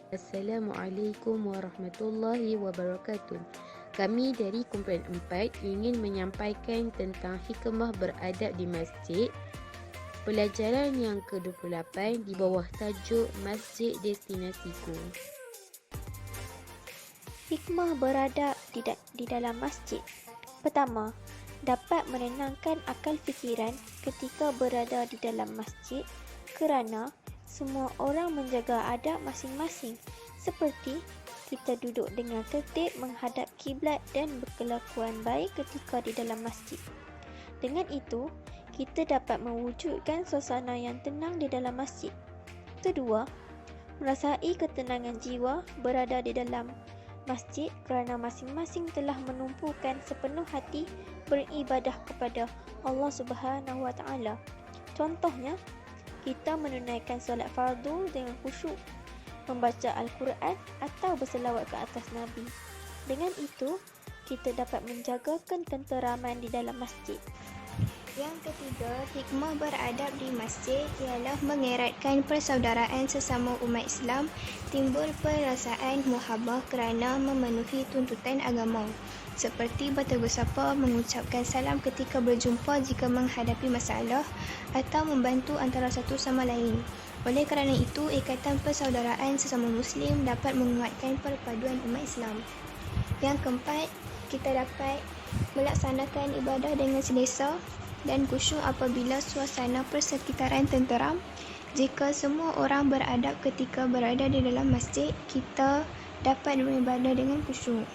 Assalamualaikum warahmatullahi wabarakatuh. Kami dari kumpulan 4 ingin menyampaikan tentang hikmah beradab di masjid. Pelajaran yang ke-28 di bawah tajuk Masjid Destinasiku. Hikmah beradab di dalam masjid. Pertama, dapat menenangkan akal fikiran ketika berada di dalam masjid kerana semua orang menjaga adab masing-masing seperti kita duduk dengan tertib menghadap kiblat dan berkelakuan baik ketika di dalam masjid. Dengan itu, kita dapat mewujudkan suasana yang tenang di dalam masjid. Kedua, merasai ketenangan jiwa berada di dalam masjid kerana masing-masing telah menumpukan sepenuh hati beribadah kepada Allah Subhanahu Wa Taala. Contohnya, kita menunaikan solat fardu dengan khusyuk, membaca Al-Quran atau berselawat ke atas Nabi. Dengan itu, kita dapat menjaga ketenteraman di dalam masjid. Yang ketiga, hikmah beradab di masjid ialah mengeratkan persaudaraan sesama umat Islam, timbul perasaan muhabbah kerana memenuhi tuntutan agama, seperti bertegur sapa, mengucapkan salam ketika berjumpa jika menghadapi masalah atau membantu antara satu sama lain. Oleh kerana itu, ikatan persaudaraan sesama Muslim dapat menguatkan perpaduan umat Islam. Yang keempat, kita dapat melaksanakan ibadah dengan selesa dan khusyuk apabila suasana persekitaran tenteram. Jika semua orang beradab ketika berada di dalam masjid, kita dapat beribadah dengan khusyuk.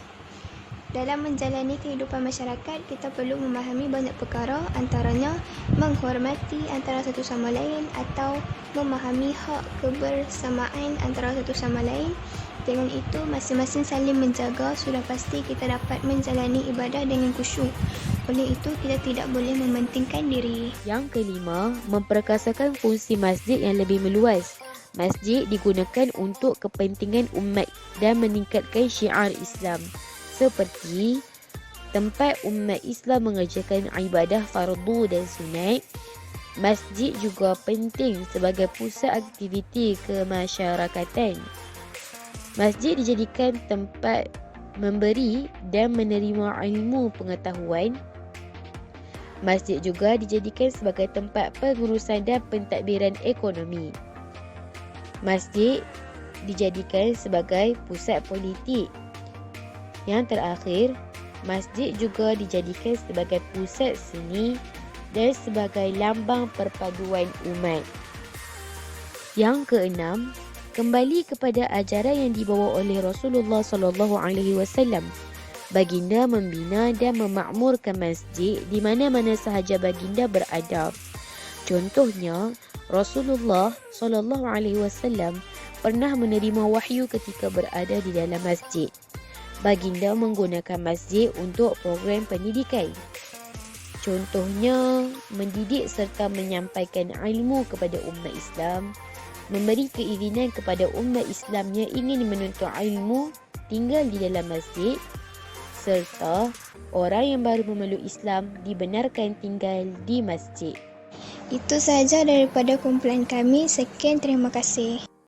Dalam menjalani kehidupan masyarakat, kita perlu memahami banyak perkara, antaranya menghormati antara satu sama lain atau memahami hak kebersamaan antara satu sama lain. Dengan itu, masing-masing saling menjaga, sudah pasti kita dapat menjalani ibadah dengan khusyuk. Oleh itu, kita tidak boleh mementingkan diri. Yang kelima, memperkasakan fungsi masjid yang lebih meluas. Masjid digunakan untuk kepentingan umat dan meningkatkan syiar Islam, seperti tempat umat Islam mengerjakan ibadah fardu dan sunat. Masjid juga penting sebagai pusat aktiviti kemasyarakatan. Masjid dijadikan tempat memberi dan menerima ilmu pengetahuan. Masjid juga dijadikan sebagai tempat pengurusan dan pentadbiran ekonomi. Masjid dijadikan sebagai pusat politik. Yang terakhir, masjid juga dijadikan sebagai pusat seni dan sebagai lambang perpaduan umat. Yang keenam, kembali kepada ajaran yang dibawa oleh Rasulullah SAW. Baginda membina dan memakmurkan masjid di mana-mana sahaja baginda berada. Contohnya, Rasulullah SAW pernah menerima wahyu ketika berada di dalam masjid. Baginda menggunakan masjid untuk program pendidikan. Contohnya, mendidik serta menyampaikan ilmu kepada umat Islam, memberi keizinan kepada umat Islam yang ingin menuntut ilmu tinggal di dalam masjid, serta orang yang baru memeluk Islam dibenarkan tinggal di masjid. Itu sahaja daripada kumpulan kami. Sekian, terima kasih.